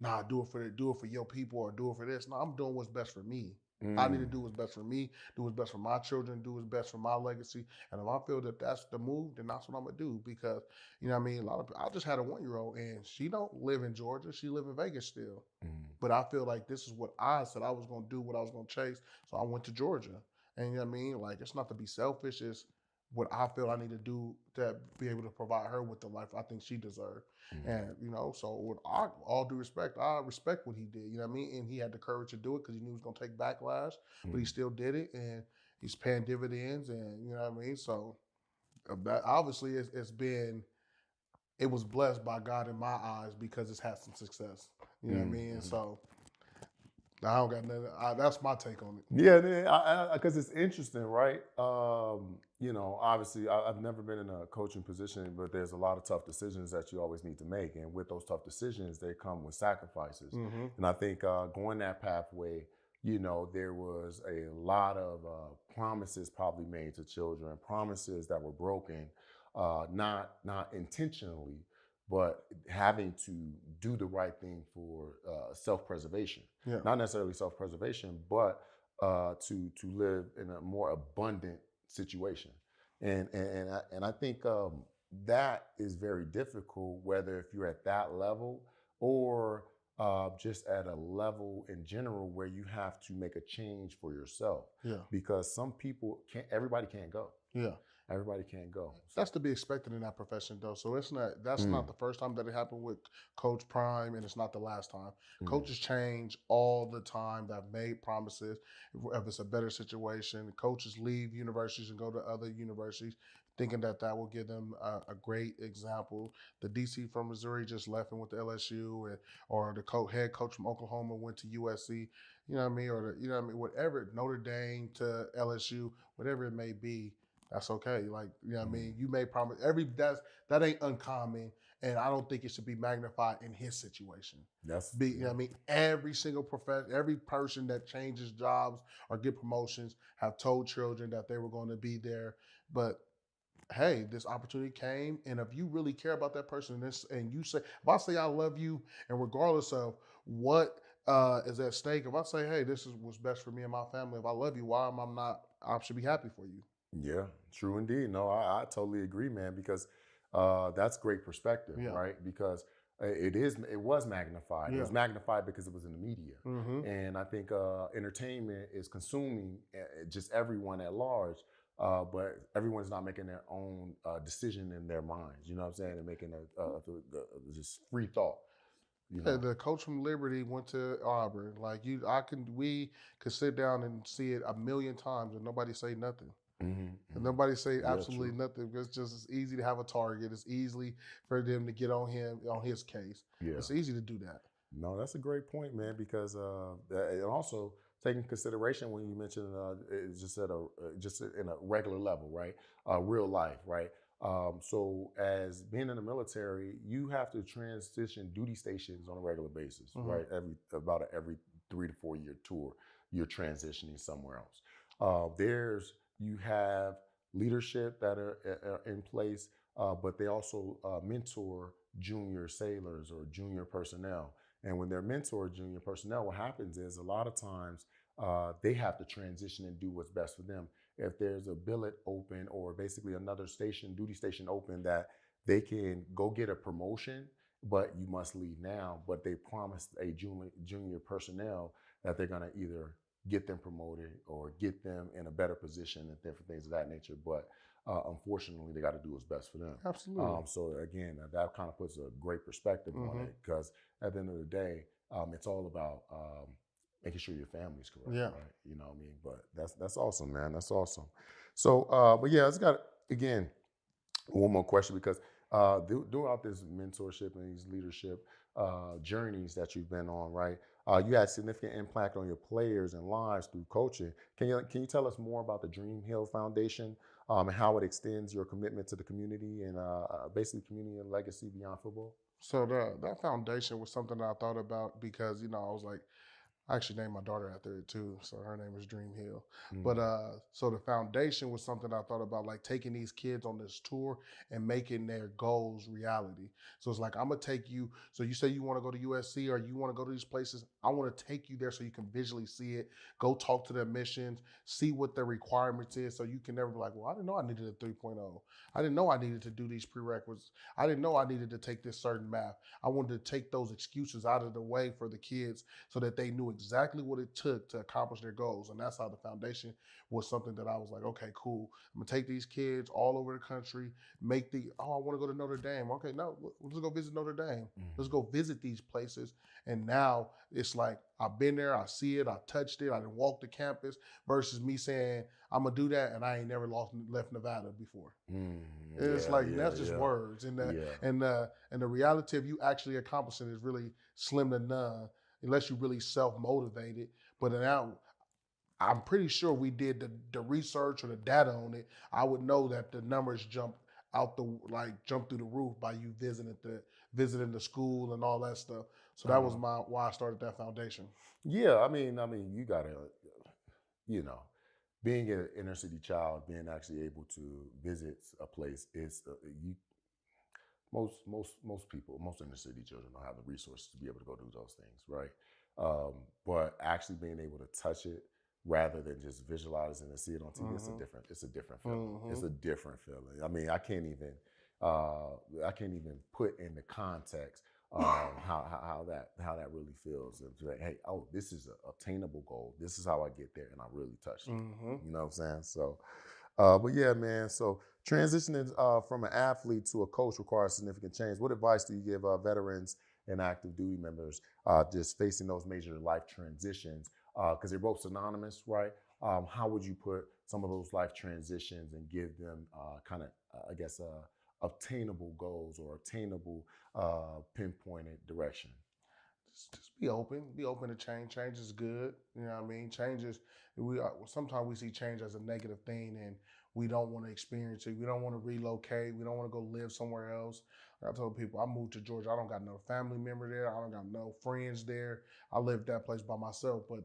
nah, do it for your people or do it for this. No, I'm doing what's best for me. I need to Mm. do what's best for me, do what's best for my children, do what's best for my legacy. And if I feel that that's the move, then that's what I'm gonna do. Because you know what I mean, a lot of I just had a 1-year-old and she don't live in Georgia, she live in Vegas still. Mm. But I feel like this is what I said I was gonna do, what I was gonna chase. So I went to Georgia. And you know what I mean? Like it's not to be selfish, it's what I feel I need to do to be able to provide her with the life I think she deserved. Mm. And so with all due respect, I respect what he did. You know what I mean? And he had the courage to do it because he knew he was going to take backlash, but he Mm. still did it, and he's paying dividends. And you know what I mean? So that obviously it was blessed by God in my eyes because it's had some success. You know what I mean? And Mm. so I don't got nothing. That's my take on it. Yeah, because it's interesting, right? Obviously, I've never been in a coaching position, but there's a lot of tough decisions that you always need to make, and with those tough decisions, they come with sacrifices. Mm-hmm. And I think going that pathway, there was a lot of promises probably made to children, promises that were broken, not intentionally, but having to do the right thing for self-preservation. Yeah. Not necessarily self-preservation, but to live in a more abundant situation. And I think that is very difficult, whether if you're at that level or just at a level in general where you have to make a change for yourself. Yeah. Because some people can't. Everybody can't go. Yeah. Everybody can't go. That's to be expected in that profession, though. So that's not the first time that it happened with Coach Prime, and it's not the last time. Coaches change all the time. That made promises. If it's a better situation, coaches leave universities and go to other universities, thinking that will give them a great example. The DC from Missouri just left and went to LSU, or the head coach from Oklahoma went to USC. You know what I mean? Or whatever, Notre Dame to LSU, whatever it may be. That's okay. Like, you know what I mean? You may promise that ain't uncommon. And I don't think it should be magnified in his situation. You know what I mean? Every single profession, every person that changes jobs or get promotions have told children that they were going to be there. But hey, this opportunity came. And if you really care about that person and you say, if I say I love you, and regardless of what is at stake, if I say, hey, this is what's best for me and my family, if I love you, why am I not? I should be happy for you. Yeah, true indeed. No, I totally agree, man, because that's great perspective, Yeah. right? Because it was magnified. It Yeah. was magnified because it was in the media. Mm-hmm. And I think entertainment is consuming just everyone at large, but everyone's not making their own decision in their minds. You know what I'm saying? And making just free thought. Yeah, the coach from Liberty went to Auburn. Like we could sit down and see it a million times and nobody say nothing. Mm-hmm. And nobody say absolutely true. nothing. It's just as easy to have a target. It's easily for them to get on his case. Yeah. It's easy to do that. No, that's a great point, man, because and also take into consideration when you mentioned it's just at a just in a regular level, right? Real life, right? So as being in the military, you have to transition duty stations on a regular basis, right? Every 3 to 4 year tour, you're transitioning somewhere else. You have leadership that are in place, but they also mentor junior sailors or junior personnel. And when they're mentor junior personnel, what happens is a lot of times they have to transition and do what's best for them. If there's a billet open or basically another station, duty station open that they can go get a promotion, but you must leave now. But they promised a junior personnel that they're going to either get them promoted or get them in a better position and different things of that nature. But unfortunately, they got to do what's best for them. Absolutely. So again, that kind of puts a great perspective on it, because at the end of the day, it's all about making sure your family's correct, Yeah. right? You know what I mean? But that's awesome, man. That's awesome. So, but yeah, it's got again one more question, because throughout this mentorship and these leadership journeys that you've been on, right? You had significant impact on your players and lives through coaching. Can you tell us more about the Dream Hill Foundation and how it extends your commitment to the community and basically community and legacy beyond football? So that foundation was something that I thought about because, I was like, I actually named my daughter after it too. So her name is Dream Hill. But so the foundation was something I thought about, like taking these kids on this tour and making their goals reality. So it's like, I'm gonna take you. So you say you want to go to USC or you want to go to these places. I want to take you there so you can visually see it, go talk to their missions, see what their requirements is. So you can never be like, well, I didn't know I needed a 3.0. I didn't know I needed to do these prerequisites. I didn't know I needed to take this certain math. I wanted to take those excuses out of the way for the kids so that they knew exactly what it took to accomplish their goals. And that's how the foundation was something that I was like, okay, cool. I'm gonna take these kids all over the country, I want to go to Notre Dame. Okay, no, let's go visit Notre Dame. Let's go visit these places. And now it's like, I've been there, I see it, I touched it, I didn't walk the campus, versus me saying, I'm gonna do that and I ain't never left Nevada before. It's like, that's just words. And the reality of you actually accomplishing is really slim to none, unless you really self-motivated. But now I'm pretty sure we did the research or the data on it. I would know that the numbers jump through the roof by you visiting the school and all that stuff. So that was why I started that foundation. Yeah, I mean, you gotta, you know, being an inner city child, being actually able to visit a place is you. Most inner city children don't have the resources to be able to go do those things, right? But actually being able to touch it rather than just visualizing and see it on TV, it's a different feeling. It's a different feeling. I mean, I can't even put into context how that really feels. It's like, hey, this is an obtainable goal. This is how I get there, and I really touched it. You know what I'm saying? So, but yeah, man. So transitioning from an athlete to a coach requires significant change. What advice do you give veterans and active duty members just facing those major life transitions? Because they're both synonymous, right? How would you put some of those life transitions and give them obtainable goals or obtainable pinpointed direction? Just be open to change. Change is good. You know what I mean? Sometimes we see change as a negative thing and we don't want to experience it. We don't want to relocate. We don't want to go live somewhere else. I told people I moved to Georgia. I don't got no family member there. I don't got no friends there. I lived that place by myself, but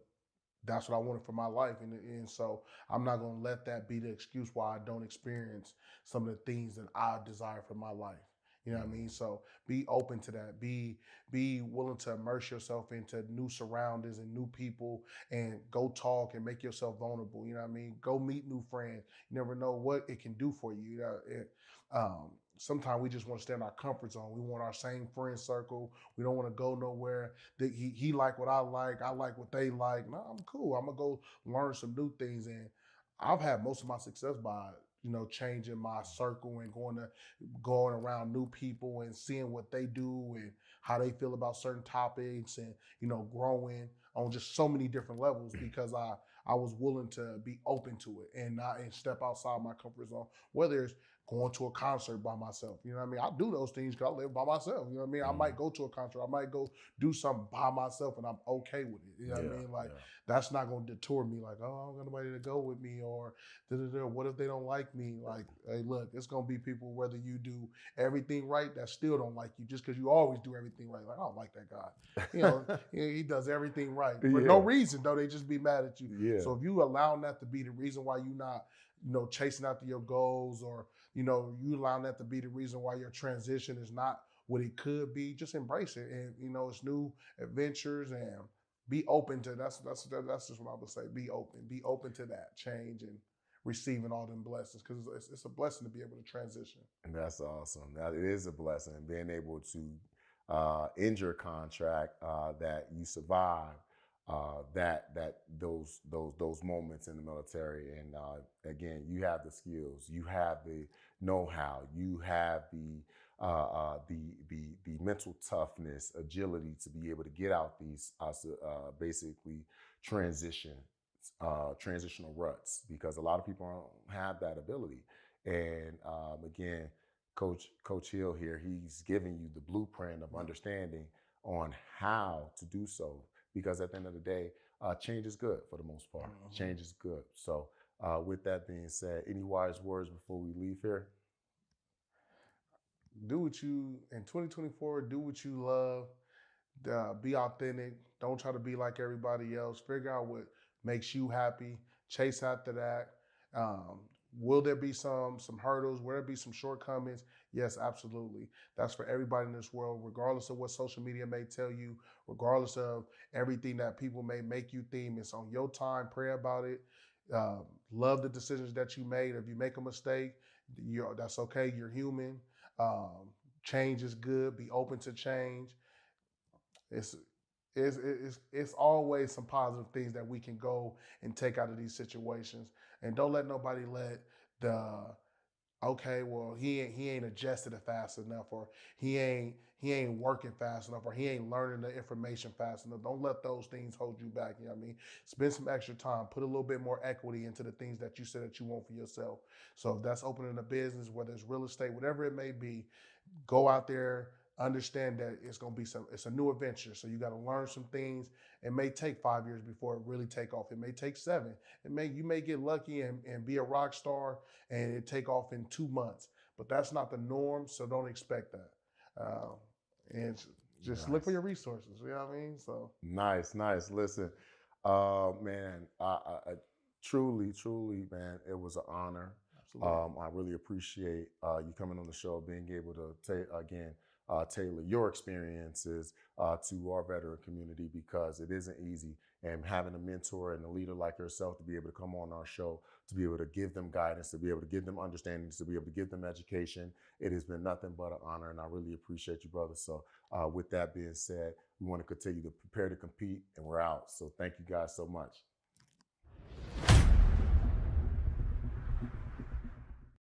that's what I wanted for my life. And so I'm not going to let that be the excuse why I don't experience some of the things that I desire for my life. You know what I mean? So be open to that. Be willing to immerse yourself into new surroundings and new people and go talk and make yourself vulnerable. You know what I mean? Go meet new friends. You never know what it can do for you. Sometimes we just want to stay in our comfort zone. We want our same friend circle. We don't want to go nowhere. He like what I like what they like. No, I'm cool. I'm gonna go learn some new things. And I've had most of my success by changing my circle and going around new people and seeing what they do and how they feel about certain topics and growing on just so many different levels because I was willing to be open to it and step outside my comfort zone, whether it's going to a concert by myself. You know what I mean? I do those things because I live by myself. You know what I mean? I might go to a concert. I might go do something by myself and I'm okay with it. You know what I mean? Like, that's not going to deter me. Like, oh, I don't got nobody to go with me, or what if they don't like me? Like, hey, look, it's going to be people, whether you do everything right, that still don't like you just because you always do everything right. Like, I don't like that guy. You know, he does everything right for no reason, though. They just be mad at you. Yeah. So if you allowing that to be the reason why you not, you know, chasing after your goals, or, you know, you allowing that to be the reason why your transition is not what it could be, just embrace it. And, you know, it's new adventures, and be open to, that's just what I would say. Be open to that change and receiving all them blessings, because it's a blessing to be able to transition. And that's awesome. That it is a blessing, being able to end your contract, that you survive those moments in the military. And again, you have the skills, you have the know-how, you have the mental toughness, agility to be able to get out these basically transitional ruts, because a lot of people don't have that ability. And again, Coach Hill here, he's giving you the blueprint of understanding on how to do so, because at the end of the day, change is good for the most part. Change is good. So with that being said, any wise words before we leave here? Do what you, in 2024, do what you love. Be authentic. Don't try to be like everybody else. Figure out what makes you happy. Chase after that. Will there be some hurdles? Will there be some shortcomings? Yes, absolutely. That's for everybody in this world, regardless of what social media may tell you, regardless of everything that people may make you think. It's on your time. Pray about it. Love the decisions that you made. If you make a mistake, that's okay. You're human. Change is good. Be open to change. It's always some positive things that we can go and take out of these situations. And don't let nobody let the, okay, well, he ain't adjusted it fast enough, or he ain't working fast enough, or he ain't learning the information fast enough. Don't let those things hold you back. You know what I mean? Spend some extra time, put a little bit more equity into the things that you said that you want for yourself. So if that's opening a business, whether it's real estate, whatever it may be, go out there, understand that it's a new adventure. So you got to learn some things. It may take 5 years before it really take off. It may take 7. You may get lucky and be a rock star and it take off in 2 months, but that's not the norm. So don't expect that. And just look for your resources. You know what I mean? So nice. Listen, man, I truly, man, it was an honor. I really appreciate you coming on the show, being able to tailor your experiences to our veteran community, because it isn't easy. And having a mentor and a leader like yourself to be able to come on our show, to be able to give them guidance, to be able to give them understandings, to be able to give them education, it has been nothing but an honor, and I really appreciate you, brother. So with that being said, we want to continue to prepare to compete, and we're out. So thank you guys so much.